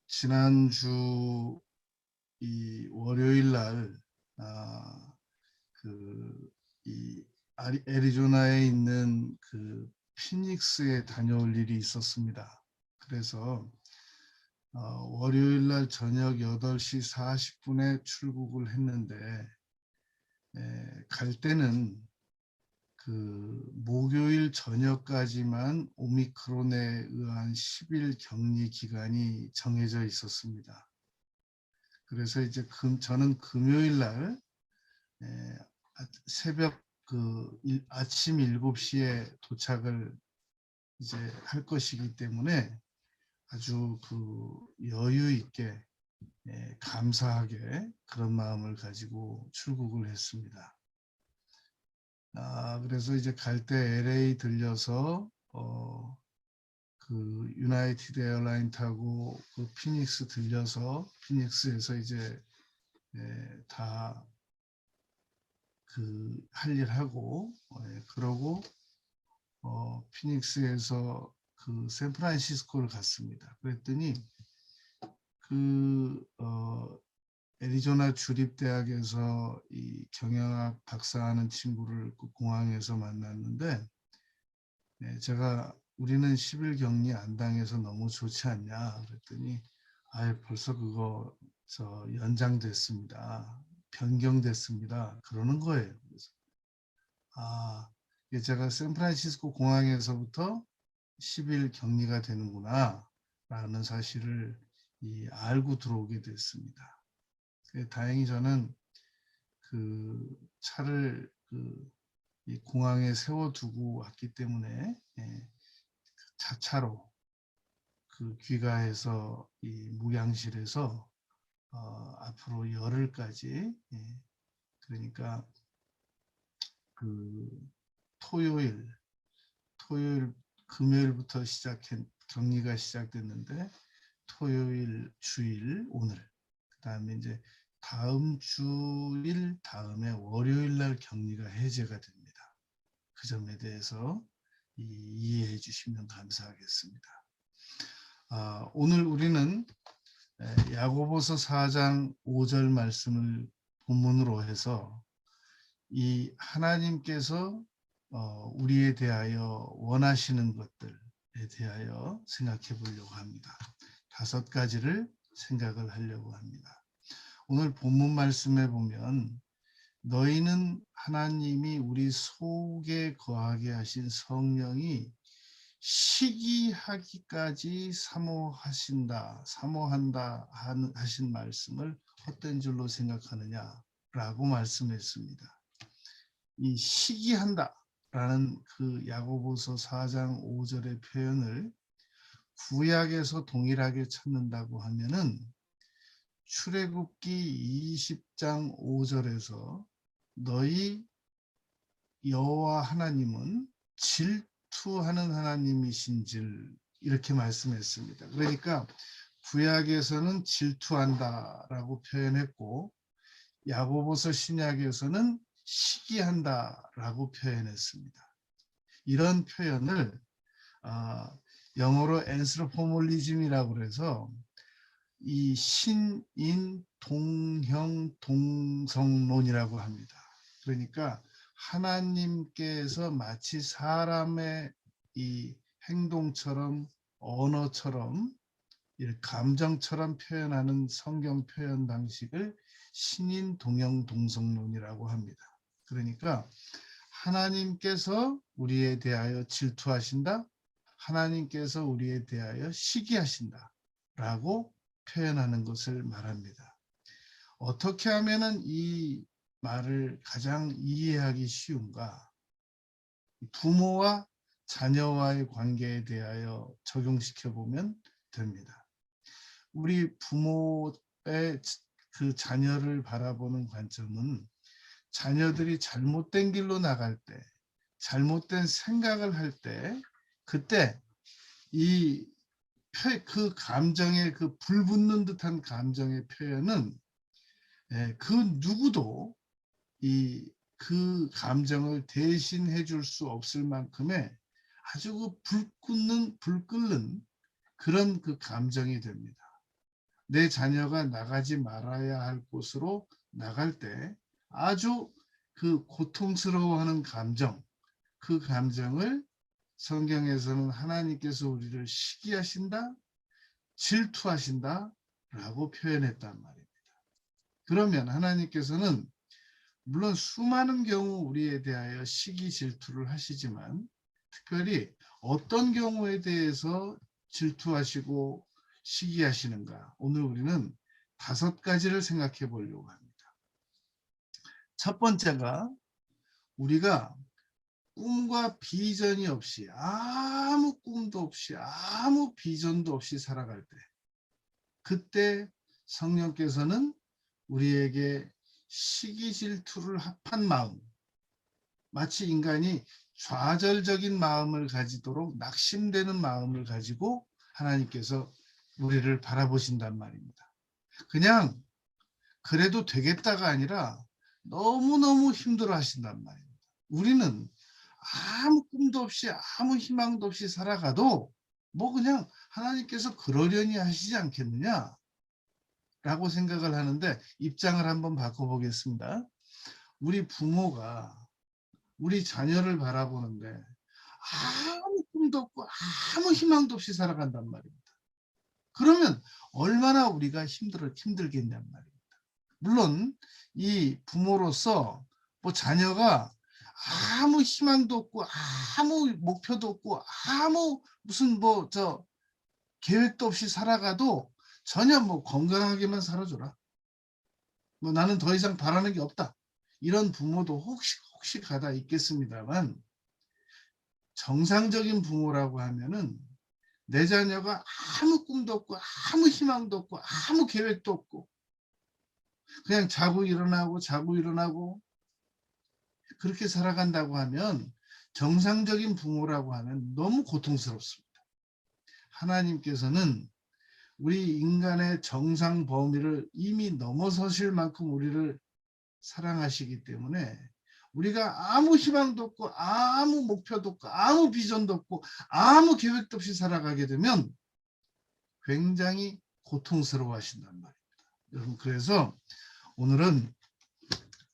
지난주 이 월요일 날, 아, 그, 이 애리조나에 있는 피닉스에 다녀올 일이 있었습니다. 그래서 월요일 날 저녁 8시 40분에 출국을 했는데, 갈 때는 목요일 저녁까지만 오미크론에 의한 10일 격리 기간이 정해져 있었습니다. 그래서 이제 저는 금요일 날 새벽 아침 7시에 도착을 이제 할 것이기 때문에 아주 여유 있게 감사하게 그런 마음을 가지고 출국을 했습니다. 그래서 이제 갈 때 LA 들려서 유나이티드 에어라인 타고 피닉스 들려서 피닉스에서 이제 다 할 일 하고 그러고 피닉스에서 샌프란시스코를 갔습니다. 그랬더니 애리조나 주립대학에서 이 경영학 박사하는 친구를 공항에서 만났는데 우리는 10일 격리 안 당해서 너무 좋지 않냐 그랬더니 벌써 그거 연장됐습니다. 변경됐습니다. 그러는 거예요. 그래서 제가 샌프란시스코 공항에서부터 10일 격리가 되는구나 라는 사실을 알고 들어오게 됐습니다. 다행히 저는 차를 이 공항에 세워두고 왔기 때문에 자차로 귀가해서 이 무양실에서 앞으로 열흘까지 그러니까 토요일 금요일부터 격리가 시작됐는데 토요일 주일 오늘 그다음에 이제 다음 주일 다음에 월요일 날 격리가 해제가 됩니다. 그 점에 대해서 이해해 주시면 감사하겠습니다. 오늘 우리는 야고보서 4장 5절 말씀을 본문으로 해서 이 하나님께서 우리에 대하여 원하시는 것들에 대하여 생각해 보려고 합니다. 5가지를 생각을 하려고 합니다. 오늘 본문 말씀에 보면 너희는 하나님이 우리 속에 거하게 하신 성령이 시기하기까지 사모한다 하신 말씀을 헛된 줄로 생각하느냐라고 말씀했습니다. 이 시기한다라는 야고보서 4장 5절의 표현을 구약에서 동일하게 찾는다고 하면은 출애굽기 20장 5절에서 너희 여호와 하나님은 질투하는 하나님이신줄 이렇게 말씀했습니다. 그러니까 구약에서는 질투한다라고 표현했고 야고보서 신약에서는 시기한다라고 표현했습니다. 이런 표현을 영어로 앤스로포몰리즘이라고 그래서 이 신인 동형 동성론이라고 합니다. 그러니까 하나님께서 마치 사람의 이 행동처럼 언어처럼 감정처럼 표현하는 성경 표현 방식을 신인 동형 동성론이라고 합니다. 그러니까 하나님께서 우리에 대하여 질투하신다. 하나님께서 우리에 대하여 시기하신다. 라고 표현하는 것을 말합니다. 어떻게 하면은 이 말을 가장 이해하기 쉬운가? 부모와 자녀와의 관계에 대하여 적용시켜 보면 됩니다. 우리 부모의 자녀를 바라보는 관점은 자녀들이 잘못된 길로 나갈 때, 잘못된 생각을 할 때, 그때 감정의 불붙는 듯한 감정의 표현은 그 누구도 그 감정을 대신해 줄 수 없을 만큼의 아주 불 끓는 그런 그 감정이 됩니다. 내 자녀가 나가지 말아야 할 곳으로 나갈 때 아주 그 고통스러워하는 감정, 그 감정을 성경에서는 하나님께서 우리를 시기하신다, 질투하신다 라고 표현했단 말입니다. 그러면 하나님께서는 물론 수많은 경우 우리에 대하여 시기 질투를 하시지만 특별히 어떤 경우에 대해서 질투하시고 시기하시는가, 오늘 우리는 5가지를 생각해 보려고 합니다. 첫 번째가 우리가 꿈과 비전이 없이, 아무 꿈도 없이 아무 비전도 없이 살아갈 때, 그때 성령께서는 우리에게 시기 질투를 합한 마음, 마치 인간이 좌절적인 마음을 가지도록 낙심되는 마음을 가지고 하나님께서 우리를 바라보신단 말입니다. 그냥 그래도 되겠다가 아니라 너무너무 힘들어 하신단 말입니다. 우리는 아무 꿈도 없이 아무 희망도 없이 살아가도 뭐 그냥 하나님께서 그러려니 하시지 않겠느냐 라고 생각을 하는데, 입장을 한번 바꿔보겠습니다. 우리 부모가 우리 자녀를 바라보는데 아무 꿈도 없고 아무 희망도 없이 살아간단 말입니다. 그러면 얼마나 우리가 힘들겠냔 말입니다. 물론 이 부모로서 뭐 자녀가 아무 희망도 없고 아무 목표도 없고 아무 무슨 뭐 계획도 없이 살아가도 전혀 뭐 건강하게만 살아줘라, 뭐 나는 더 이상 바라는 게 없다, 이런 부모도 혹시 가다 있겠습니다만, 정상적인 부모라고 하면은 내 자녀가 아무 꿈도 없고 아무 희망도 없고 아무 계획도 없고 그냥 자고 일어나고 그렇게 살아간다고 하면 정상적인 부모라고 하면 너무 고통스럽습니다. 하나님께서는 우리 인간의 정상 범위를 이미 넘어서실 만큼 우리를 사랑하시기 때문에 우리가 아무 희망도 없고 아무 목표도 없고 아무 비전도 없고 아무 계획도 없이 살아가게 되면 굉장히 고통스러워 하신단 말입니다. 여러분, 그래서 오늘은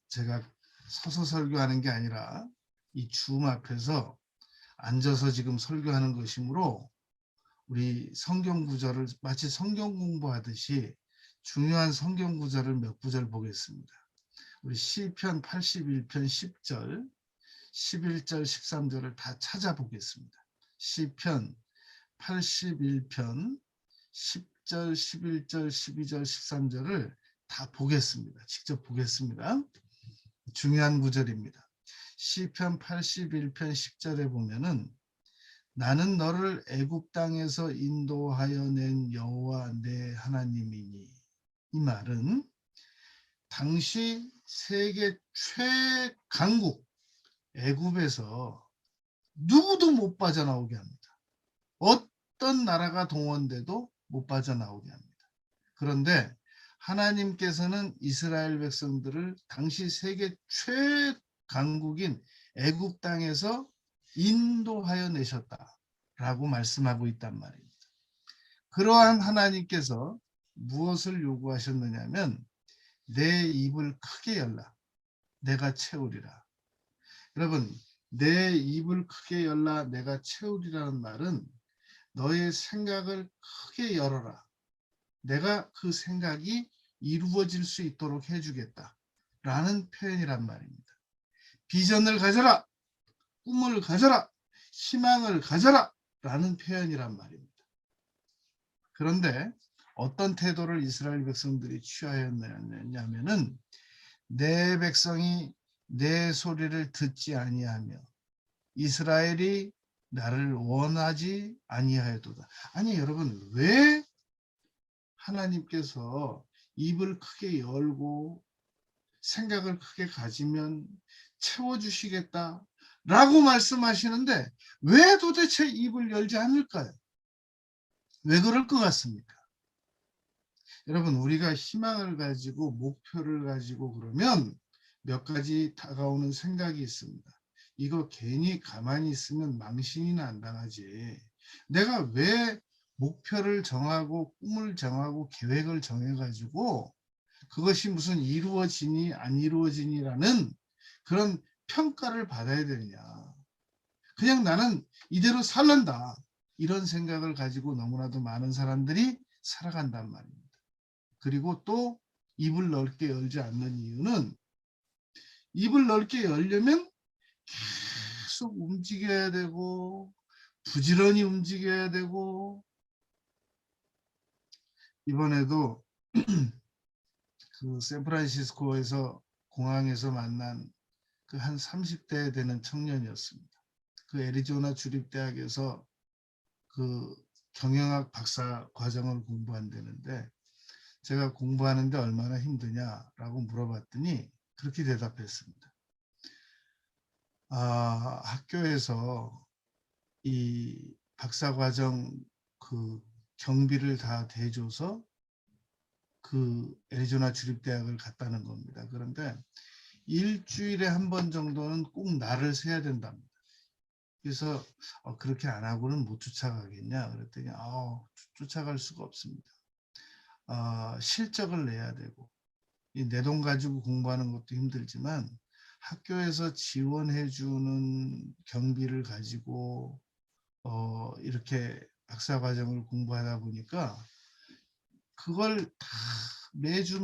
제가 서서 설교하는 게 아니라 이 줌 앞에서 앉아서 지금 설교하는 것이므로 우리 성경 구절을 마치 성경 공부하듯이 중요한 성경 구절을 몇 구절 보겠습니다. 우리 시편 81편 10절, 11절, 13절을 다 찾아보겠습니다. 시편 81편 10절, 11절, 12절, 13절을 다 보겠습니다. 직접 보겠습니다. 중요한 구절입니다. 시편 81편 10절에 보면은 나는 너를 애굽 땅에서 인도하여 낸 여호와 내 하나님이니, 이 말은 당시 세계 최강국 애굽에서 누구도 못 빠져나오게 합니다. 어떤 나라가 동원돼도 못 빠져나오게 합니다. 그런데 하나님께서는 이스라엘 백성들을 당시 세계 최강국인 애굽 땅에서 인도하여 내셨다라고 말씀하고 있단 말입니다. 그러한 하나님께서 무엇을 요구하셨느냐면 내 입을 크게 열라 내가 채우리라. 여러분, 내 입을 크게 열라 내가 채우리라는 말은 너의 생각을 크게 열어라, 내가 그 생각이 이루어질 수 있도록 해주겠다 라는 표현이란 말입니다. 비전을 가져라, 꿈을 가져라, 희망을 가져라 라는 표현이란 말입니다. 그런데 어떤 태도를 이스라엘 백성들이 취하였냐면은 내 백성이 내 소리를 듣지 아니하며 이스라엘이 나를 원하지 아니하여도다. 아니 여러분, 왜 하나님께서 입을 크게 열고 생각을 크게 가지면 채워주시겠다 라고 말씀하시는데 왜 도대체 입을 열지 않을까요? 왜 그럴 것 같습니까? 여러분, 우리가 희망을 가지고 목표를 가지고 그러면 몇 가지 다가오는 생각이 있습니다. 이거 괜히 가만히 있으면 망신이나 안 당하지. 내가 왜 목표를 정하고 꿈을 정하고 계획을 정해가지고 그것이 무슨 이루어지니 안 이루어지니라는 그런 평가를 받아야 되느냐. 그냥 나는 이대로 살란다. 이런 생각을 가지고 너무나도 많은 사람들이 살아간단 말입니다. 그리고 또 입을 넓게 열지 않는 이유는 입을 넓게 열려면 계속 움직여야 되고 부지런히 움직여야 되고 이번에도 그 샌프란시스코에서 공항에서 만난 그 한 30대 되는 청년이었습니다. 그 애리조나 주립대학에서 그 경영학 박사 과정을 공부한다는데 제가 공부하는데 얼마나 힘드냐라고 물어봤더니 그렇게 대답했습니다. 학교에서 이 박사과정 그 경비를 다 대줘서 그 애리조나 주립대학을 갔다는 겁니다. 그런데 일주일에 한 번 정도는 꼭 날을 새야 된답니다. 그래서 그렇게 안 하고는 못 쫓아가겠냐 그랬더니 쫓아갈 수가 없습니다. 실적을 내야 되고 내 돈 가지고 공부하는 것도 힘들지만 학교에서 지원해 주는 경비를 가지고 이렇게 박사과정을 공부하다 보니까 그걸 다 매주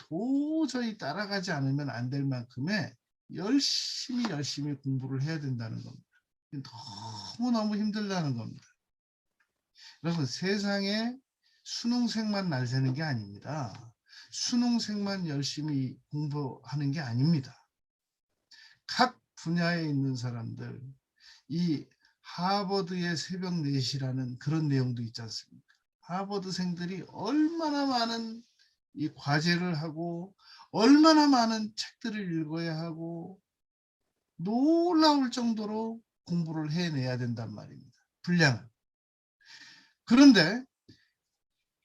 도저히 따라가지 않으면 안 될 만큼의 열심히 공부를 해야 된다는 겁니다. 너무너무 힘들다는 겁니다. 여러분 세상에 수능생만 날 새는 게 아닙니다. 수능생만 열심히 공부하는 게 아닙니다. 각 분야에 있는 사람들 이 하버드의 새벽 4시라는 그런 내용도 있지 않습니까? 하버드생들이 얼마나 많은 이 과제를 하고 얼마나 많은 책들을 읽어야 하고 놀라울 정도로 공부를 해내야 된단 말입니다. 분량을. 그런데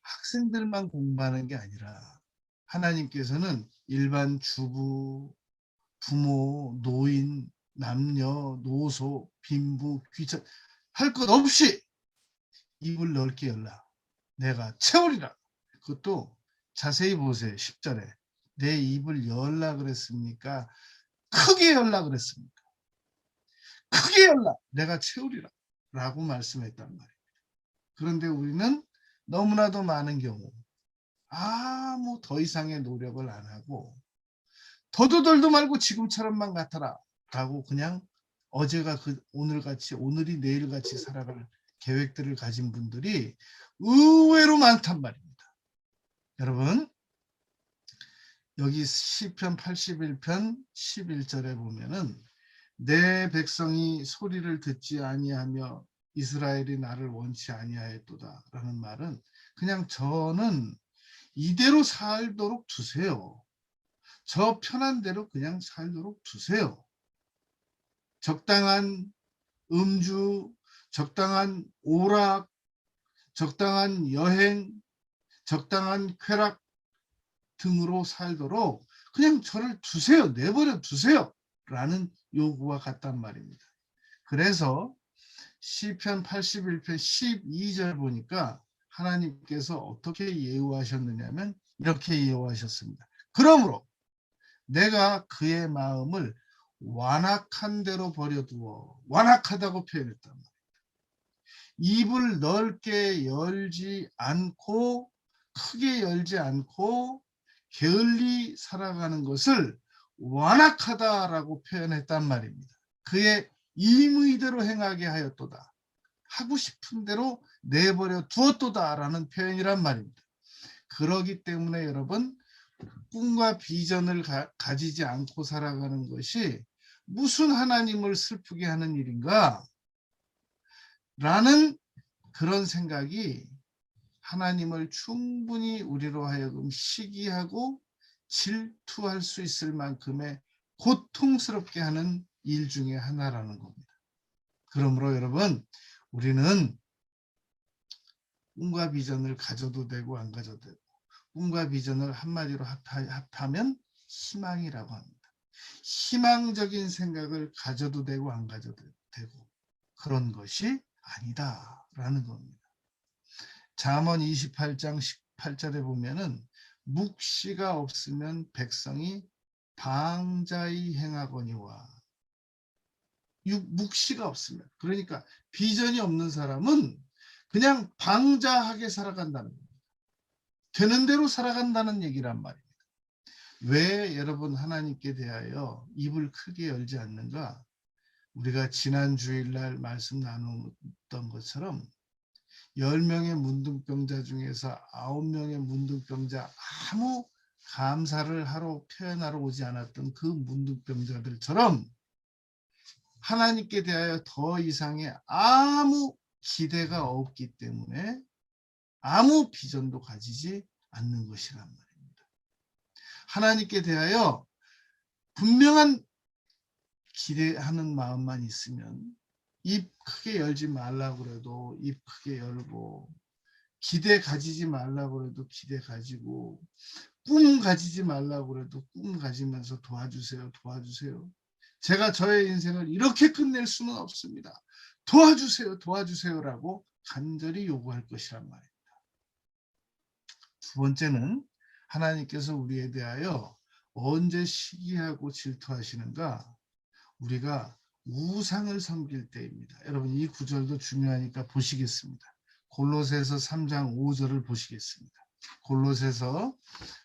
학생들만 공부하는 게 아니라 하나님께서는 일반 주부, 부모, 노인, 남녀, 노소, 빈부, 귀천 할 것 없이 입을 넓게 열라. 내가 채우리라. 그것도 자세히 보세요. 10절에. 내 입을 열라 그랬습니까? 크게 열라 그랬습니까? 크게 열라. 내가 채우리라. 라고 말씀했단 말이에요. 그런데 우리는 너무나도 많은 경우 아무 더 이상의 노력을 안 하고 더도덜도 말고 지금처럼만 같아라 라고 그냥 어제가 오늘같이 오늘이 내일같이 살아갈 계획들을 가진 분들이 의외로 많단 말입니다. 여러분 여기 시편 81편 11절에 보면은 내 백성이 소리를 듣지 아니하며 이스라엘이 나를 원치 아니하였도다 라는 말은 그냥 저는 이대로 살도록 두세요. 저 편한 대로 그냥 살도록 두세요. 적당한 음주, 적당한 오락, 적당한 여행, 적당한 쾌락 등으로 살도록 그냥 저를 두세요. 내버려 두세요. 라는 요구와 같단 말입니다. 그래서 시편 81편 12절 보니까 하나님께서 어떻게 예우하셨느냐면 이렇게 예우하셨습니다. 그러므로 내가 그의 마음을 완악한 대로 버려두어 완악하다고 표현했단 말이에요. 입을 넓게 열지 않고 크게 열지 않고 게을리 살아가는 것을 완악하다라고 표현했단 말입니다. 그의 임의대로 행하게 하였도다. 하고 싶은 대로 내버려 두었도다라는 표현이란 말입니다. 그러기 때문에 여러분 꿈과 비전을 가지지 않고 살아가는 것이 무슨 하나님을 슬프게 하는 일인가? 라는 그런 생각이 하나님을 충분히 우리로 하여금 시기하고 질투할 수 있을 만큼의 고통스럽게 하는 일 중에 하나라는 겁니다. 그러므로 여러분 우리는 꿈과 비전을 가져도 되고 안 가져도 되고 꿈과 비전을 한마디로 합하면 희망이라고 합니다. 희망적인 생각을 가져도 되고 안 가져도 되고 그런 것이 아니다 라는 겁니다. 잠언 28장 18절에 보면은 묵시가 없으면 백성이 방자히 행하거니와. 묵시가 없으면, 그러니까 비전이 없는 사람은 그냥 방자하게 살아간다는 겁니다. 되는 대로 살아간다는 얘기란 말입니다. 왜 여러분 하나님께 대하여 입을 크게 열지 않는가? 우리가 지난 주일날 말씀 나눴던 것처럼 10명의 문둥병자 중에서 9명의 문둥병자, 아무 감사를 하러 표현하러 오지 않았던 그 문둥병자들처럼 하나님께 대하여 더 이상의 아무 기대가 없기 때문에 아무 비전도 가지지 않는 것이란 말입니다. 하나님께 대하여 분명한 기대하는 마음만 있으면 입 크게 열지 말라고 그래도 입 크게 열고, 기대 가지지 말라고 그래도 기대 가지고, 꿈 가지지 말라고 그래도 꿈 가지면서 도와주세요, 도와주세요. 제가 저의 인생을 이렇게 끝낼 수는 없습니다. 도와주세요, 도와주세요라고 간절히 요구할 것이란 말입니다. 두 번째는 하나님께서 우리에 대하여 언제 시기하고 질투하시는가? 우리가 우상을 섬길 때입니다. 여러분 이 구절도 중요하니까 보시겠습니다. 골로새서 3장 5절을 보시겠습니다. 골로새서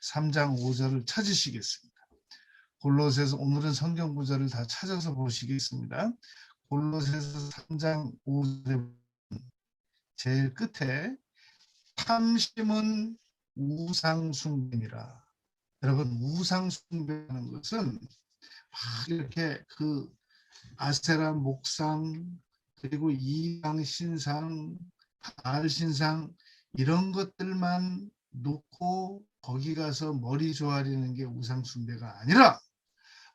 3장 5절을 찾으시겠습니다. 골로새서, 오늘은 성경 구절을 다 찾아서 보시겠습니다. 골로새서 3장 5절에 제일 끝에 탐심은 우상숭배니라. 여러분 우상숭배하는 것은 막 이렇게 그 아세라 목상, 그리고 이방 신상, 바알 신상, 이런 것들만 놓고 거기 가서 머리 조아리는 게 우상 숭배가 아니라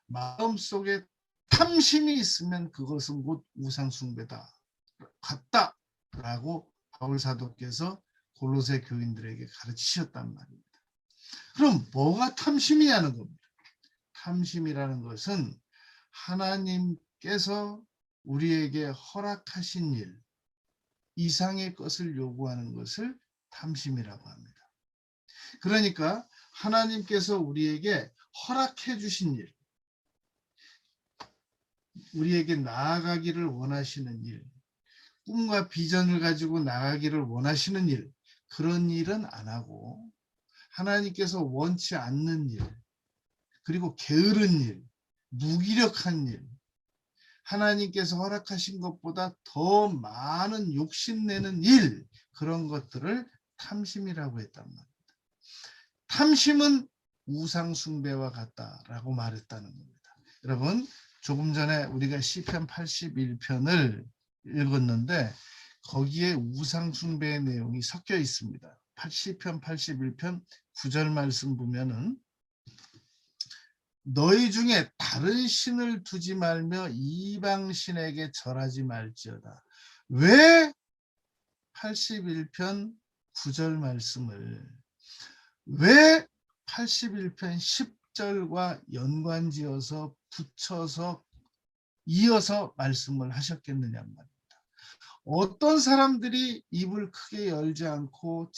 마음속에 탐심이 있으면 그것은 곧 우상 숭배다 같다라고 바울 사도께서 골로새 교인들에게 가르치셨단 말입니다. 그럼 뭐가 탐심이냐는 겁니다. 탐심이라는 것은 하나님께서 우리에게 허락하신 일 이상의 것을 요구하는 것을 탐심이라고 합니다. 그러니까 하나님께서 우리에게 허락해 주신 일, 우리에게 나아가기를 원하시는 일, 꿈과 비전을 가지고 나아가기를 원하시는 일, 그런 일은 안 하고 하나님께서 원치 않는 일, 그리고 게으른 일, 무기력한 일, 하나님께서 허락하신 것보다 더 많은 욕심내는 일, 그런 것들을 탐심이라고 했단 말입니다. 탐심은 우상숭배와 같다라고 말했다는 겁니다. 여러분 조금 전에 우리가 시편 81편을 읽었는데 거기에 우상숭배의 내용이 섞여 있습니다. 시편 81편 9절 말씀 보면은 너희 중에 다른 신을 두지 말며 이방 신에게 절하지 말지어다. 왜 81편 9절 말씀을, 왜 81편 10절과 연관지어서 붙여서 이어서 말씀을 하셨겠느냐 말입니다. 어떤 사람들이 입을 크게 열지 않고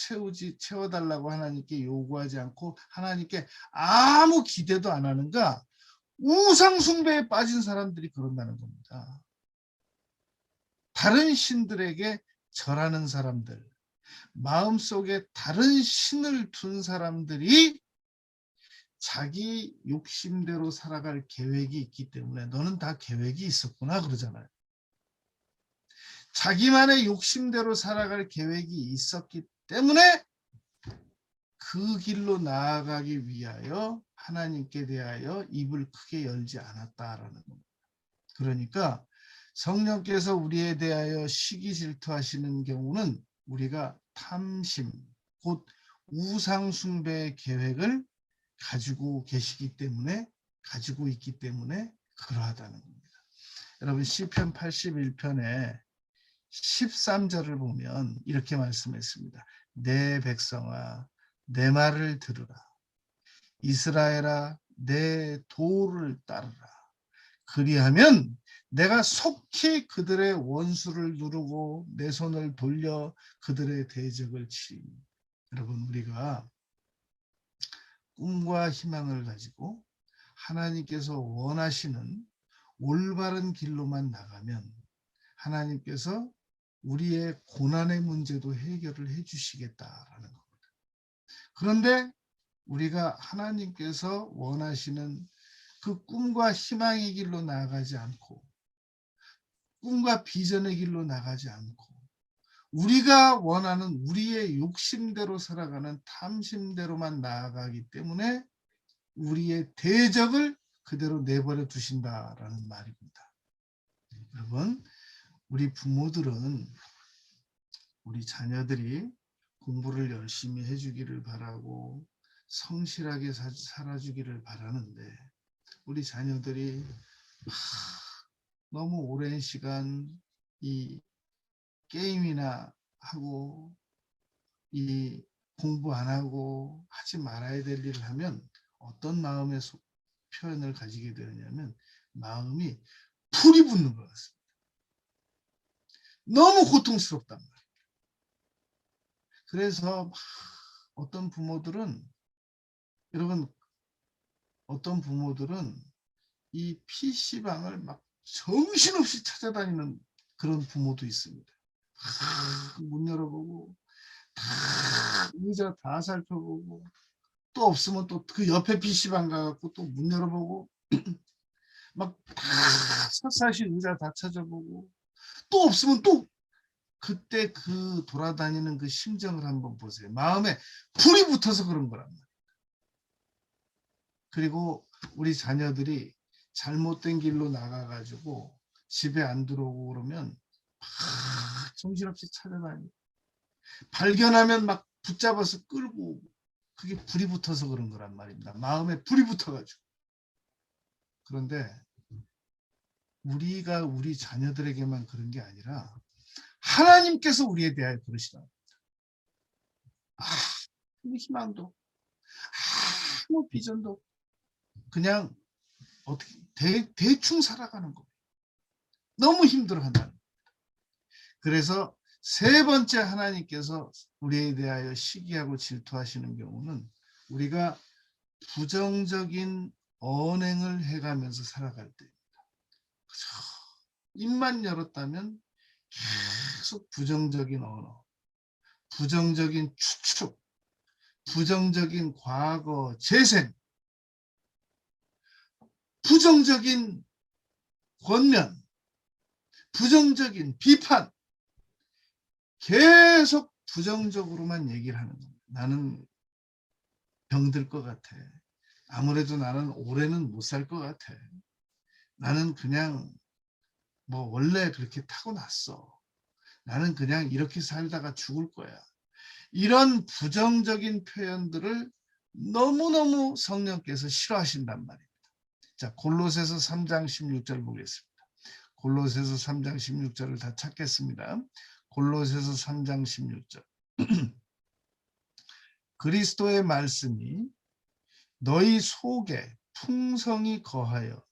채워달라고 하나님께 요구하지 않고 하나님께 아무 기대도 안 하는가? 우상숭배에 빠진 사람들이 그런다는 겁니다. 다른 신들에게 절하는 사람들, 마음속에 다른 신을 둔 사람들이 자기 욕심대로 살아갈 계획이 있기 때문에 너는 다 계획이 있었구나 그러잖아요. 자기만의 욕심대로 살아갈 계획이 있었기 때문에 그 길로 나아가기 위하여 하나님께 대하여 입을 크게 열지 않았다라는 겁니다. 그러니까 성령께서 우리에 대하여 시기 질투하시는 경우는 우리가 탐심, 곧 우상숭배의 계획을 가지고 계시기 때문에, 가지고 있기 때문에 그러하다는 겁니다. 여러분 시편 81편에 13절을 보면 이렇게 말씀했습니다. 내 백성아 내 말을 들으라. 이스라엘아 내 도를 따르라. 그리하면 내가 속히 그들의 원수를 누르고 내 손을 돌려 그들의 대적을 치리니. 여러분, 우리가 꿈과 희망을 가지고 하나님께서 원하시는 올바른 길로만 나가면 하나님께서 우리의 고난의 문제도 해결을 해 주시겠다라는 겁니다. 그런데 우리가 하나님께서 원하시는 그 꿈과 희망의 길로 나아가지 않고 꿈과 비전의 길로 나가지 않고 우리가 원하는 우리의 욕심대로 살아가는 탐심대로만 나아가기 때문에 우리의 대적을 그대로 내버려 두신다라는 말입니다. 여러분, 우리 부모들은 우리 자녀들이 공부를 열심히 해주기를 바라고 성실하게 살아주기를 바라는데 우리 자녀들이 너무 오랜 시간 이 게임이나 하고 이 공부 안 하고 하지 말아야 될 일을 하면 어떤 마음의 표현을 가지게 되느냐면 마음이 불이 붙는 것 같습니다. 너무 고통스럽단 말이에요. 그래서 어떤 부모들은 여러분 어떤 부모들은 이 PC방을 막 정신없이 찾아다니는 그런 부모도 있습니다. 문 열어보고 다 의자 다 살펴보고 또 없으면 또 그 옆에 PC방 가갖고 또 문 열어보고 막 다 샅샅이 의자 다 찾아보고 또 없으면 또 그때 그 돌아다니는 그 심정을 한번 보세요. 마음에 불이 붙어서 그런 거란 말이에요. 그리고 우리 자녀들이 잘못된 길로 나가가지고 집에 안 들어오고 그러면 막 정신없이 찾아다니고 발견하면 막 붙잡아서 끌고 그게 불이 붙어서 그런 거란 말입니다. 마음에 불이 붙어가지고. 그런데 우리가 우리 자녀들에게만 그런 게 아니라 하나님께서 우리에 대하여 그러시다. 아무 희망도 아무 비전도 그냥 어떻게 대충 살아가는 거. 너무 힘들어한다는 거예요. 그래서 세 번째 하나님께서 우리에 대하여 시기하고 질투하시는 경우는 우리가 부정적인 언행을 해가면서 살아갈 때입니다. 입만 열었다면 계속 부정적인 언어, 부정적인 추측, 부정적인 과거 재생, 부정적인 권면, 부정적인 비판, 계속 부정적으로만 얘기를 하는 겁니다. 나는 병들 것 같아. 아무래도 나는 올해는 못 살 것 같아. 나는 그냥 뭐 원래 그렇게 타고났어. 나는 그냥 이렇게 살다가 죽을 거야. 이런 부정적인 표현들을 너무너무 성령께서 싫어하신단 말입니다. 자, 골로새서 3장 16절 보겠습니다. 골로새서 3장 16절을 다 찾겠습니다. 골로새서 3장 16절. 그리스도의 말씀이 너희 속에 풍성히 거하여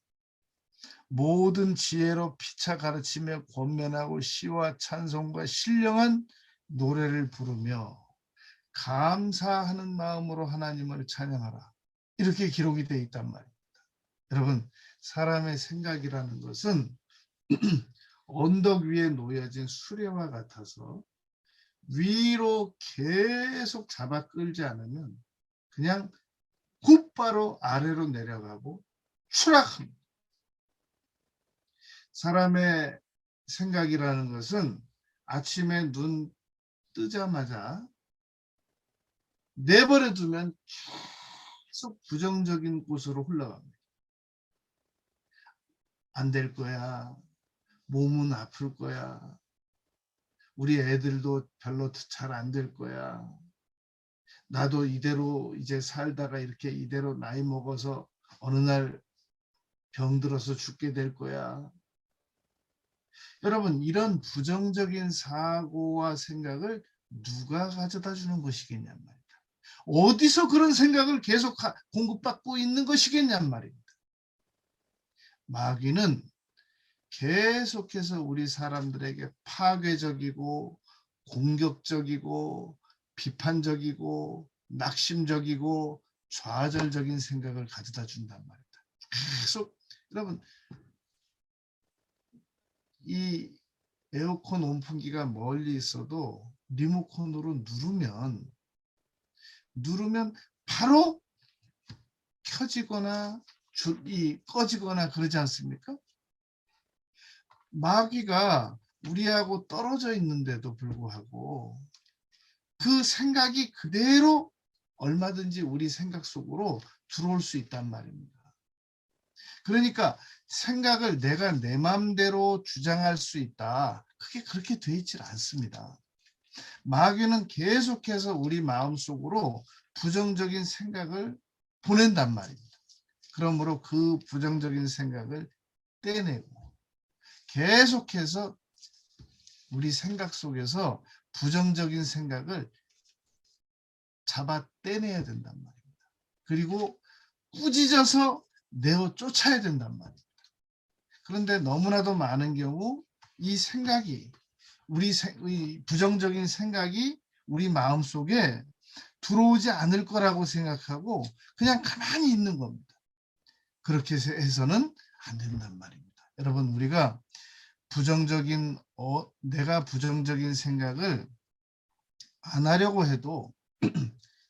모든 지혜로 피차 가르치며 권면하고 시와 찬송과 신령한 노래를 부르며 감사하는 마음으로 하나님을 찬양하라. 이렇게 기록이 되어 있단 말입니다. 여러분, 사람의 생각이라는 것은 언덕 위에 놓여진 수레와 같아서 위로 계속 잡아 끌지 않으면 그냥 곧바로 아래로 내려가고 추락합니다. 사람의 생각이라는 것은 아침에 눈 뜨자마자 내버려 두면 계속 부정적인 곳으로 흘러갑니다. 안 될 거야. 몸은 아플 거야. 우리 애들도 별로 잘 안 될 거야. 나도 이대로 이제 살다가 이렇게 이대로 나이 먹어서 어느 날 병들어서 죽게 될 거야. 여러분, 이런 부정적인 사고와 생각을 누가 가져다 주는 것이겠냔 말입니다. 어디서 그런 생각을 계속 공급받고 있는 것이겠냔 말입니다. 마귀는 계속해서 우리 사람들에게 파괴적이고 공격적이고 비판적이고 낙심적이고 좌절적인 생각을 가져다 준단 말입니다. 계속 여러분 이 에어컨 온풍기가 멀리 있어도 리모컨으로 누르면 바로 켜지거나 줄이 꺼지거나 그러지 않습니까? 마귀가 우리하고 떨어져 있는데도 불구하고 그 생각이 그대로 얼마든지 우리 생각 속으로 들어올 수 있단 말입니다. 그러니까 생각을 내가 내 마음대로 주장할 수 있다. 그게 그렇게 돼 있질 않습니다. 마귀는 계속해서 우리 마음속으로 부정적인 생각을 보낸단 말입니다. 그러므로 그 부정적인 생각을 떼내고 계속해서 우리 생각 속에서 부정적인 생각을 잡아 떼내야 된단 말입니다. 그리고 꾸짖어서 내어 쫓아야 된단 말입니다. 그런데 너무나도 많은 경우 이 생각이 우리 부정적인 생각이 우리 마음속에 들어오지 않을 거라고 생각하고 그냥 가만히 있는 겁니다. 그렇게 해서는 안 된단 말입니다. 여러분 우리가 내가 부정적인 생각을 안 하려고 해도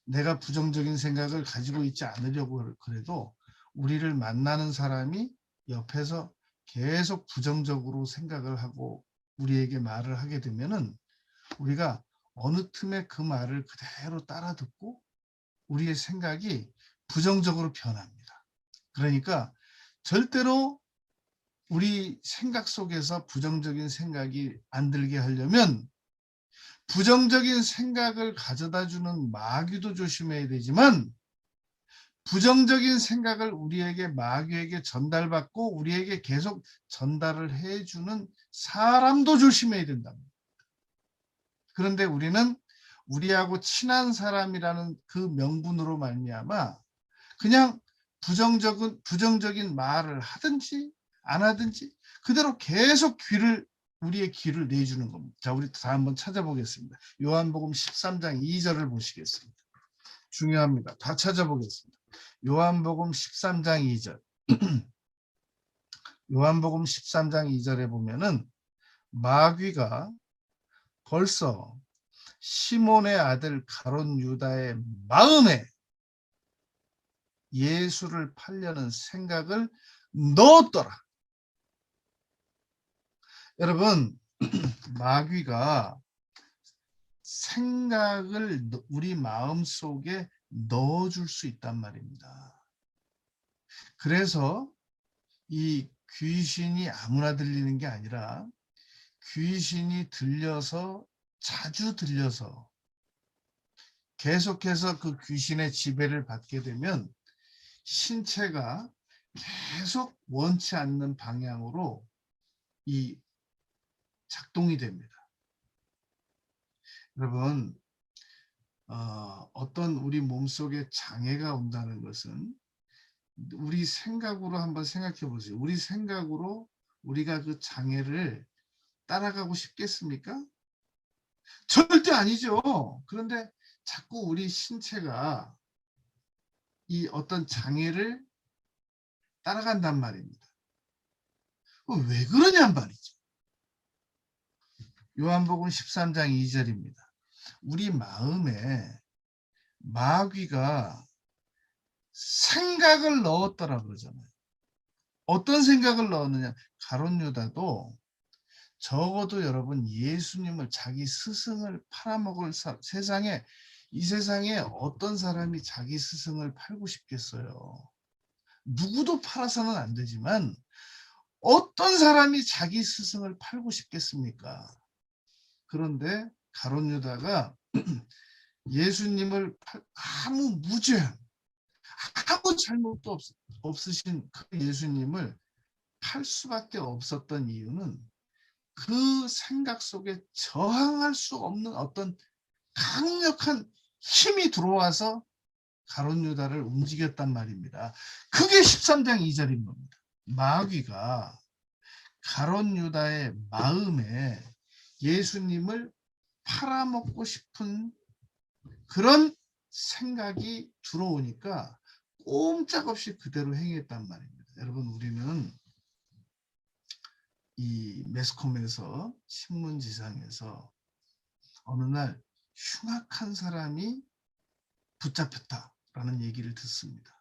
내가 부정적인 생각을 가지고 있지 않으려고 그래도 우리를 만나는 사람이 옆에서 계속 부정적으로 생각을 하고 우리에게 말을 하게 되면은 우리가 어느 틈에 그 말을 그대로 따라 듣고 우리의 생각이 부정적으로 변합니다. 그러니까 절대로 우리 생각 속에서 부정적인 생각이 안 들게 하려면 부정적인 생각을 가져다 주는 마귀도 조심해야 되지만 부정적인 생각을 우리에게 마귀에게 전달받고 우리에게 계속 전달을 해주는 사람도 조심해야 된답니다. 그런데 우리는 우리하고 친한 사람이라는 그 명분으로 말미암아 그냥 부정적인 말을 하든지 안 하든지 그대로 계속 우리의 귀를 내주는 겁니다. 자, 우리 다 한번 찾아보겠습니다. 요한복음 13장 2절을 보시겠습니다. 중요합니다. 다 찾아보겠습니다. 요한복음 13장 2절. 요한복음 13장 2절에 보면은 마귀가 벌써 시몬의 아들 가롯 유다의 마음에 예수를 팔려는 생각을 넣었더라. 여러분 마귀가 생각을 우리 마음속에 넣어줄 수 있단 말입니다. 그래서 이 귀신이 아무나 들리는 게 아니라 귀신이 자주 들려서 계속해서 그 귀신의 지배를 받게 되면 신체가 계속 원치 않는 방향으로 이 작동이 됩니다. 여러분 어떤 우리 몸속에 장애가 온다는 것은 우리 생각으로 한번 생각해 보세요. 우리 생각으로 우리가 그 장애를 따라가고 싶겠습니까? 절대 아니죠. 그런데 자꾸 우리 신체가 이 어떤 장애를 따라간단 말입니다. 왜 그러냔 말이죠. 요한복음 13장 2절입니다. 우리 마음에 마귀가 생각을 넣었더라 그러잖아요. 어떤 생각을 넣었느냐. 가롯 유다도 적어도 여러분 예수님을 자기 스승을 팔아먹을 이 세상에 어떤 사람이 자기 스승을 팔고 싶겠어요. 누구도 팔아서는 안 되지만 어떤 사람이 자기 스승을 팔고 싶겠습니까? 그런데 가롯 유다가 예수님을 아무 무죄한 아무 잘못도 없으신 그 예수님을 팔 수밖에 없었던 이유는 그 생각 속에 저항할 수 없는 어떤 강력한 힘이 들어와서 가롯 유다를 움직였단 말입니다. 그게 13장 2절인 겁니다. 마귀가 가룟 유다의 마음에 예수님을 팔아먹고 싶은 그런 생각이 들어오니까 꼼짝없이 그대로 행했단 말입니다. 여러분, 우리는 이 매스컴에서 신문지상에서 어느 날 흉악한 사람이 붙잡혔다라는 얘기를 듣습니다.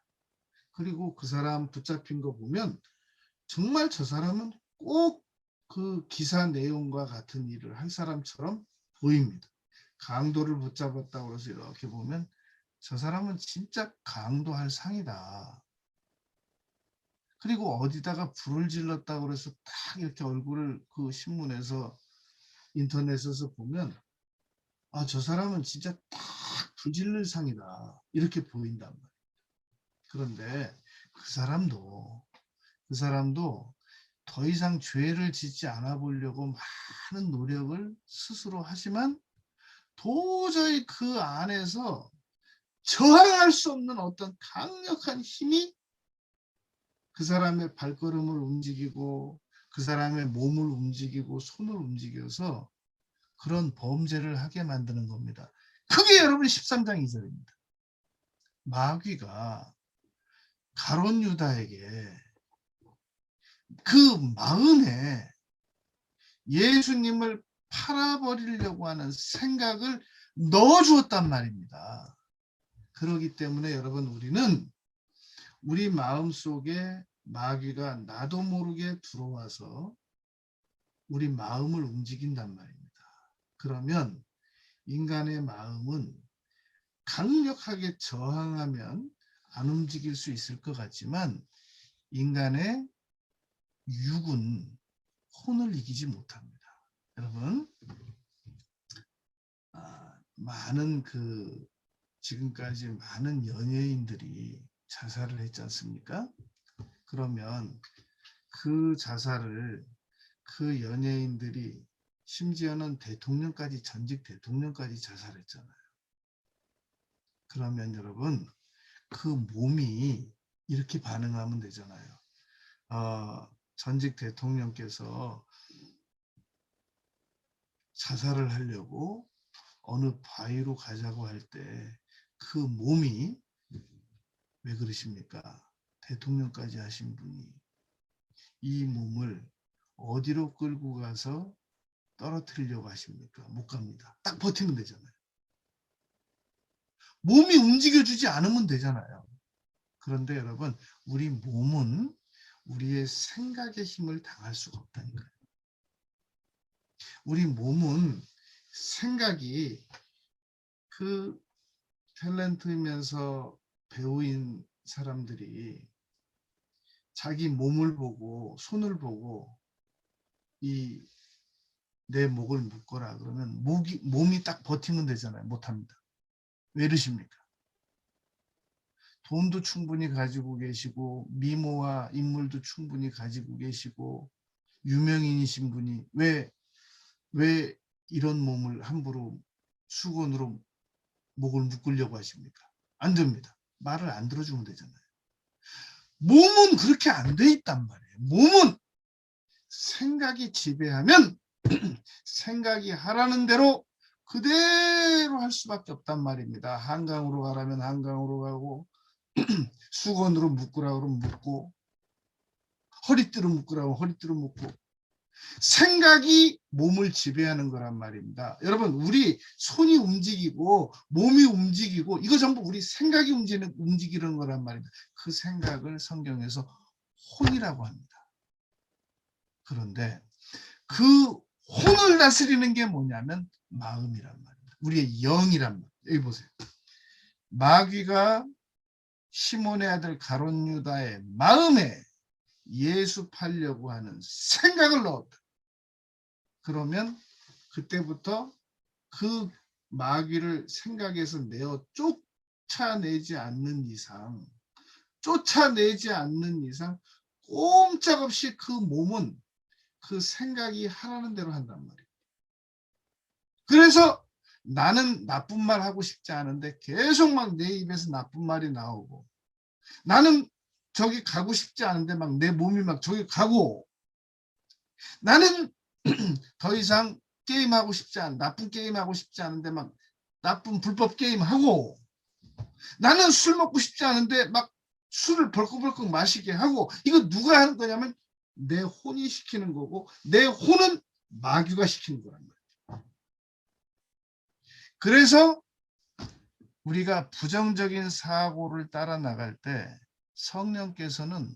그리고 그 사람 붙잡힌 거 보면 정말 저 사람은 꼭 그 기사 내용과 같은 일을 할 사람처럼 보입니다. 강도를 붙잡았다고 해서 이렇게 보면 저 사람은 진짜 강도할 상이다. 그리고 어디다가 불을 질렀다고 해서 딱 이렇게 얼굴을 그 신문에서 인터넷에서 보면 아, 저 사람은 진짜 딱 불질를 상이다. 이렇게 보인단 말이에요. 그런데 그 사람도 더 이상 죄를 짓지 않아 보려고 많은 노력을 스스로 하지만 도저히 그 안에서 저항할 수 없는 어떤 강력한 힘이 그 사람의 발걸음을 움직이고 그 사람의 몸을 움직이고 손을 움직여서 그런 범죄를 하게 만드는 겁니다. 그게 여러분 13장 2절입니다. 마귀가 가룟 유다에게 그 마음에 예수님을 팔아버리려고 하는 생각을 넣어주었단 말입니다. 그렇기 때문에 여러분, 우리는 우리 마음속에 마귀가 나도 모르게 들어와서 우리 마음을 움직인단 말입니다. 그러면 인간의 마음은 강력하게 저항하면 안 움직일 수 있을 것 같지만 인간의 육은 혼을 이기지 못합니다. 여러분, 많은 지금까지 많은 연예인들이 자살을 했지 않습니까? 그러면 그 자살을 그 연예인들이 심지어는 대통령까지, 전직 대통령까지 자살했잖아요. 그러면 여러분, 그 몸이 이렇게 반응하면 되잖아요. 전직 대통령께서 자살을 하려고 어느 바위로 가자고 할 때 그 몸이 왜 그러십니까? 대통령까지 하신 분이 이 몸을 어디로 끌고 가서 떨어뜨리려고 하십니까? 못 갑니다. 딱 버티면 되잖아요. 몸이 움직여주지 않으면 되잖아요. 그런데 여러분, 우리 몸은 우리의 생각의 힘을 당할 수가 없다니까요. 우리 몸은 생각이 그 탤런트이면서 배우인 사람들이 자기 몸을 보고 손을 보고 내 목을 묶어라 그러면 몸이 딱 버티면 되잖아요. 못합니다. 왜 이러십니까? 돈도 충분히 가지고 계시고 미모와 인물도 충분히 가지고 계시고 유명인이신 분이 왜 이런 몸을 함부로 수건으로 목을 묶으려고 하십니까? 안 됩니다. 말을 안 들어주면 되잖아요. 몸은 그렇게 안 돼 있단 말이에요. 몸은 생각이 지배하면 생각이 하라는 대로 그대로 할 수밖에 없단 말입니다. 한강으로 가라면 한강으로 가고 수건으로 묶으라고 그러면 묶고 허리띠로 묶으라고 허리띠로 묶고 생각이 몸을 지배하는 거란 말입니다. 여러분, 우리 손이 움직이고 몸이 움직이고 이거 전부 우리 생각이 움직이는 거란 말입니다. 그 생각을 성경에서 혼이라고 합니다. 그런데 그 혼을 다스리는 게 뭐냐면 마음이란 말입니다. 우리의 영이란 말입니다. 여기 보세요. 마귀가 시몬의 아들 가룟 유다의 마음에 예수 팔려고 하는 생각을 넣었다. 그러면 그때부터 그 마귀를 생각에서 내어 쫓아내지 않는 이상 꼼짝없이 그 몸은 그 생각이 하라는 대로 한단 말이에요. 그래서 나는 나쁜 말 하고 싶지 않은데 계속 막 내 입에서 나쁜 말이 나오고 나는 저기 가고 싶지 않은데 막 내 몸이 막 저기 가고 나는 더 이상 게임하고 싶지 않아. 나쁜 게임하고 싶지 않은데 막 나쁜 불법 게임하고, 나는 술 먹고 싶지 않은데 막 술을 벌컥벌컥 마시게 하고, 이거 누가 하는 거냐면 내 혼이 시키는 거고, 내 혼은 마귀가 시키는 거란 말이에요. 그래서 우리가 부정적인 사고를 따라 나갈 때 성령께서는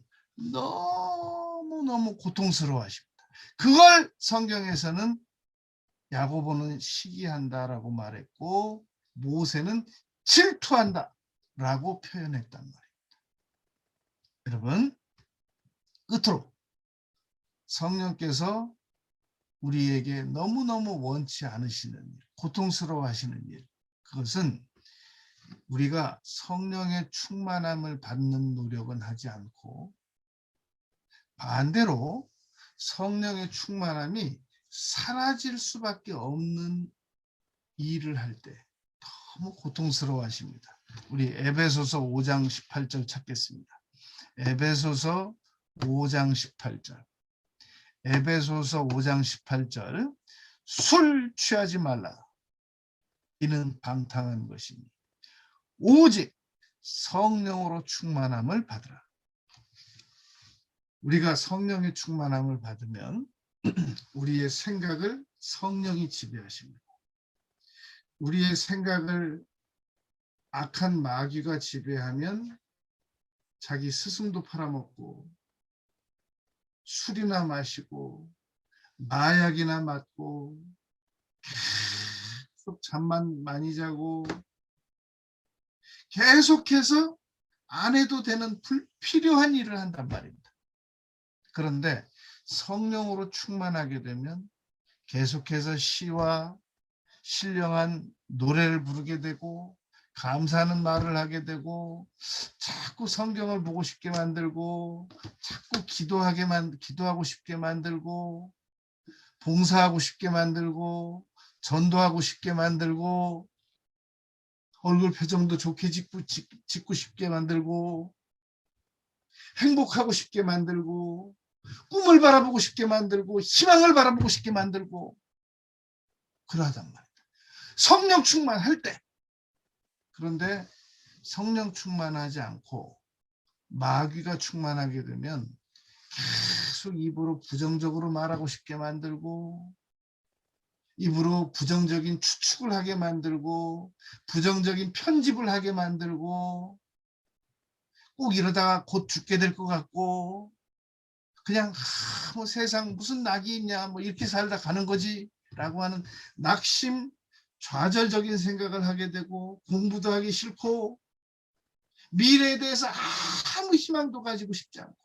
너무너무 고통스러워 하십니다. 그걸 성경에서는 야고보는 시기한다라고 말했고, 모세는 질투한다라고 표현했단 말입니다. 여러분, 끝으로 성령께서 우리에게 너무너무 원치 않으시는 일, 고통스러워 하시는 일, 그것은 우리가 성령의 충만함을 받는 노력은 하지 않고, 반대로 성령의 충만함이 사라질 수밖에 없는 일을 할 때 너무 고통스러워 하십니다. 우리 에베소서 5장 18절 찾겠습니다. 에베소서 5장 18절. 에베소서 5장 18절. 술 취하지 말라. 이는 방탕한 것이니 오직 성령으로 충만함을 받으라. 우리가 성령의 충만함을 받으면 우리의 생각을 성령이 지배하십니다. 우리의 생각을 악한 마귀가 지배하면 자기 스승도 팔아먹고, 술이나 마시고, 마약이나 맞고, 계속 잠만 많이 자고, 계속해서 안 해도 되는 불필요한 일을 한단 말입니다. 그런데 성령으로 충만하게 되면 계속해서 시와 신령한 노래를 부르게 되고, 감사하는 말을 하게 되고, 자꾸 성경을 보고 싶게 만들고, 자꾸 기도하고 싶게 만들고, 봉사하고 싶게 만들고, 전도하고 싶게 만들고, 얼굴 표정도 좋게 짓고 싶게 만들고, 행복하고 싶게 만들고, 꿈을 바라보고 싶게 만들고, 희망을 바라보고 싶게 만들고, 그러하단 말입니다. 성령 충만할 때. 그런데 성령 충만하지 않고 마귀가 충만하게 되면 계속 입으로 부정적으로 말하고 싶게 만들고, 입으로 부정적인 추측을 하게 만들고, 부정적인 편집을 하게 만들고, 꼭 이러다가 곧 죽게 될 것 같고, 그냥 뭐 세상 무슨 낙이 있냐, 뭐 이렇게 살다 가는 거지 라고 하는 낙심, 좌절적인 생각을 하게 되고, 공부도 하기 싫고, 미래에 대해서 아무 희망도 가지고 싶지 않고,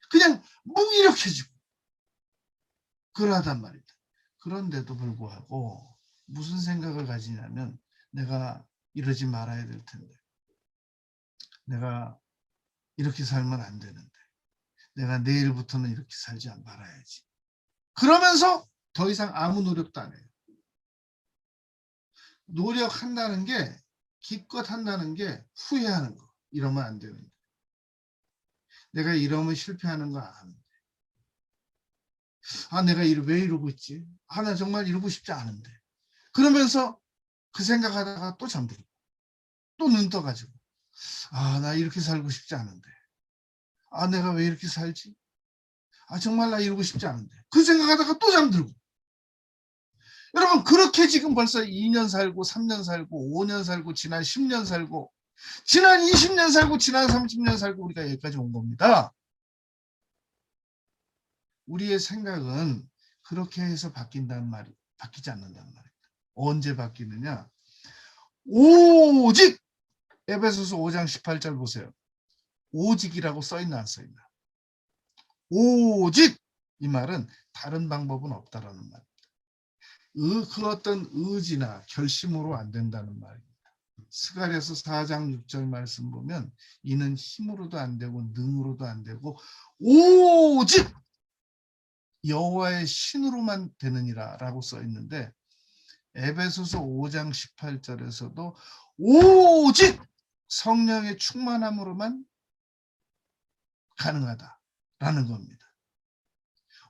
그냥 무기력해지고 그러하단 말이다. 그런데도 불구하고 무슨 생각을 가지냐면, 내가 이러지 말아야 될 텐데, 내가 이렇게 살면 안 되는데, 내가 내일부터는 이렇게 살지 말아야지. 그러면서 더 이상 아무 노력도 안 해요. 노력한다는 게, 기껏 한다는 게 후회하는 거. 이러면 안 되는데, 내가 이러면 실패하는 거 아는데, 내가 왜 이러고 있지? 나 정말 이러고 싶지 않은데. 그러면서 그 생각하다가 또 잠들고, 또 눈 떠가지고, 나 이렇게 살고 싶지 않은데, 내가 왜 이렇게 살지? 정말 나 이러고 싶지 않은데. 그 생각하다가 또 잠들고. 여러분, 그렇게 지금 벌써 2년 살고 3년 살고 5년 살고 지난 10년 살고 지난 20년 살고 지난 30년 살고 우리가 여기까지 온 겁니다. 우리의 생각은 그렇게 해서 바뀌지 않는단 말입니다. 언제 바뀌느냐? 오직, 에베소서 5장 18절 보세요. 오직이라고 써있나 안 써있나? 오직, 이 말은 다른 방법은 없다라는 말입니다. 그 어떤 의지나 결심으로 안 된다는 말입니다. 스가랴서 4장 6절 말씀 보면 이는 힘으로도 안 되고 능으로도 안 되고 오직 여호와의 신으로만 되느니라 라고 써 있는데, 에베소서 5장 18절에서도 오직 성령의 충만함으로만 가능하다라는 겁니다.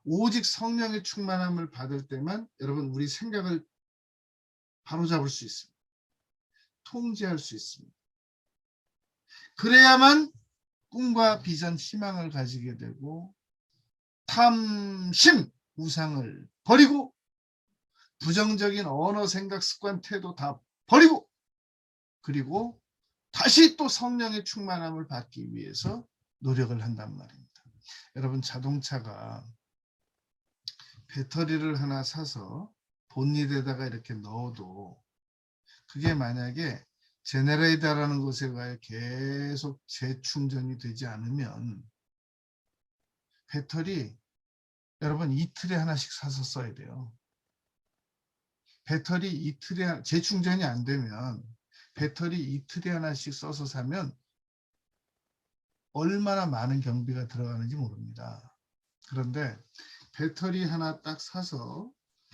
오직 성령의 충만함을 받을 때만 여러분 우리 생각을 바로잡을 수 있습니다. 통제할 수 있습니다. 그래야만 꿈과 비전, 희망을 가지게 되고 탐심, 우상을 버리고 부정적인 언어, 생각, 습관, 태도 다 버리고 그리고 다시 또 성령의 충만함을 받기 위해서 노력을 한단 말입니다. 여러분 자동차가 배터리를 하나 사서 본닛에다가 이렇게 넣어도 그게 만약에 제네레이터라는 곳에 가야 계속 재충전이 되지 않으면 배터리 여러분 이틀에 하나씩 사서 써야 돼요. 배터리 이틀에 재충전이 안 되면 배터리 이틀에 하나씩 써서 사면 얼마나 많은 경비가 들어가는지 모릅니다. 그런데 배터리 하나 딱 사서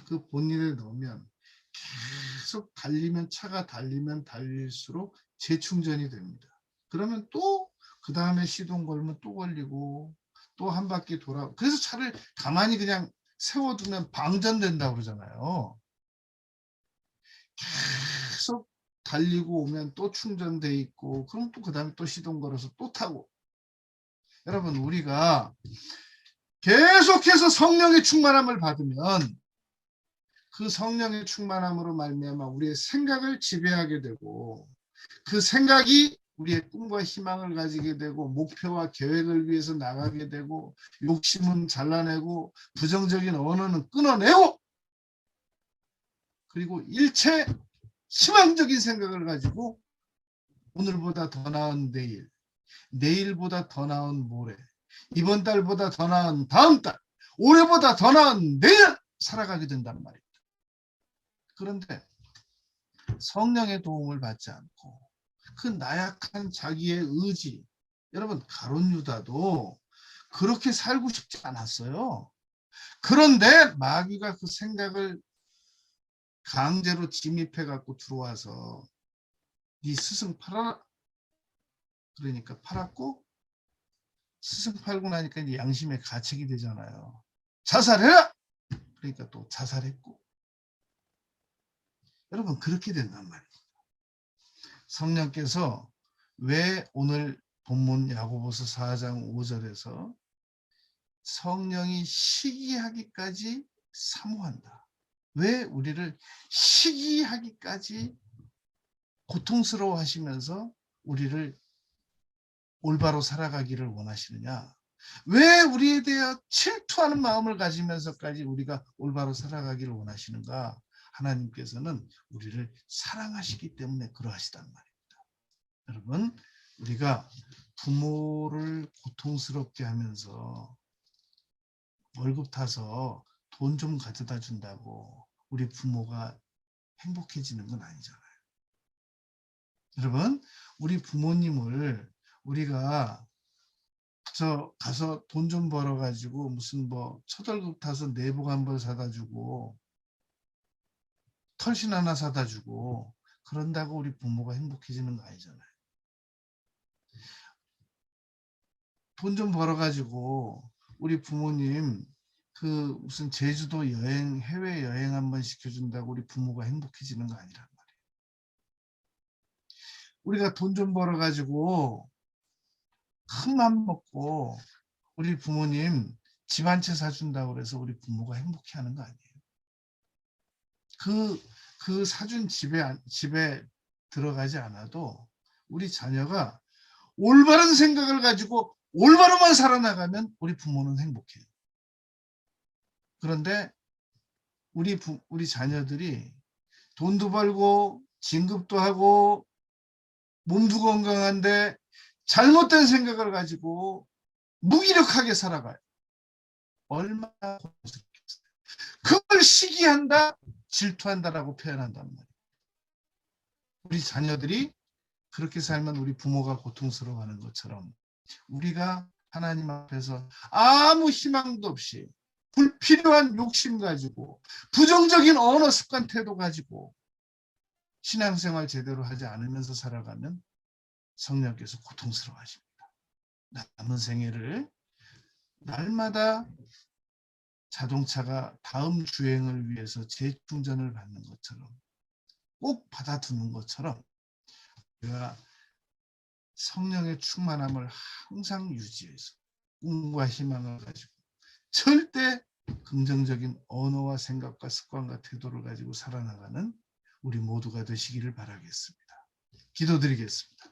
그 본닛에 넣으면 계속 달리면 차가 달리면 달릴수록 재충전이 됩니다. 그러면 또 그 다음에 시동 걸면 또 걸리고 또 한 바퀴 돌아. 그래서 차를 가만히 그냥 세워두면 방전된다고 그러잖아요. 계속 달리고 오면 또 충전돼 있고 그럼 또 그 다음에 또 시동 걸어서 또 타고. 여러분 우리가 계속해서 성령의 충만함을 받으면 그 성령의 충만함으로 말미암아 우리의 생각을 지배하게 되고 그 생각이 우리의 꿈과 희망을 가지게 되고 목표와 계획을 위해서 나가게 되고 욕심은 잘라내고 부정적인 언어는 끊어내고 그리고 일체 희망적인 생각을 가지고 오늘보다 더 나은 내일, 내일보다 더 나은 모레, 이번 달보다 더 나은 다음 달, 올해보다 더 나은 내년 살아가게 된단 말입니다. 그런데 성령의 도움을 받지 않고 그 나약한 자기의 의지, 여러분 가룟 유다도 그렇게 살고 싶지 않았어요. 그런데 마귀가 그 생각을 강제로 침입해 갖고 들어와서 네 스승 팔아라. 그러니까 팔았고 스승 팔고 나니까 이제 양심의 가책이 되잖아요. 자살해라. 그러니까 또 자살했고. 여러분 그렇게 된단 말이에요. 성령께서 왜 오늘 본문 야고보서 4장 5절에서 성령이 시기하기까지 사모한다. 왜 우리를 시기하기까지 고통스러워 하시면서 우리를 올바로 살아가기를 원하시느냐? 왜 우리에 대해 질투하는 마음을 가지면서까지 우리가 올바로 살아가기를 원하시는가? 하나님께서는 우리를 사랑하시기 때문에 그러하시단 말입니다. 여러분, 우리가 부모를 고통스럽게 하면서 월급 타서 돈 좀 가져다 준다고 우리 부모가 행복해지는 건 아니잖아요. 여러분, 우리 부모님을 우리가 가서 돈 좀 벌어가지고 무슨 뭐 첫 월급 타서 내복 한 벌 사다 주고 털신 하나 사다 주고 그런다고 우리 부모가 행복해지는 거 아니잖아요. 돈 좀 벌어가지고 우리 부모님 그 무슨 제주도 여행, 해외 여행 한번 시켜준다고 우리 부모가 행복해지는 거 아니란 말이에요. 우리가 돈 좀 벌어가지고 큰 맘 먹고 우리 부모님 집 한 채 사준다고 그래서 우리 부모가 행복해하는 거 아니에요. 그 사준 집에 들어가지 않아도 우리 자녀가 올바른 생각을 가지고 올바로만 살아나가면 우리 부모는 행복해요. 그런데 우리 자녀들이 돈도 벌고 진급도 하고 몸도 건강한데 잘못된 생각을 가지고 무기력하게 살아가요. 얼마나 고통스럽겠어요. 그걸 시기한다, 질투한다라고 표현한단 말이에요. 우리 자녀들이 그렇게 살면 우리 부모가 고통스러워하는 것처럼 우리가 하나님 앞에서 아무 희망도 없이 불필요한 욕심 가지고 부정적인 언어 습관 태도 가지고 신앙생활 제대로 하지 않으면서 살아가면 성령께서 고통스러워하십니다. 남은 생애를 날마다 자동차가 다음 주행을 위해서 재충전을 받는 것처럼 꼭 받아두는 것처럼 우리가 성령의 충만함을 항상 유지해서 꿈과 희망을 가지고 절대 긍정적인 언어와 생각과 습관과 태도를 가지고 살아나가는 우리 모두가 되시기를 바라겠습니다. 기도드리겠습니다.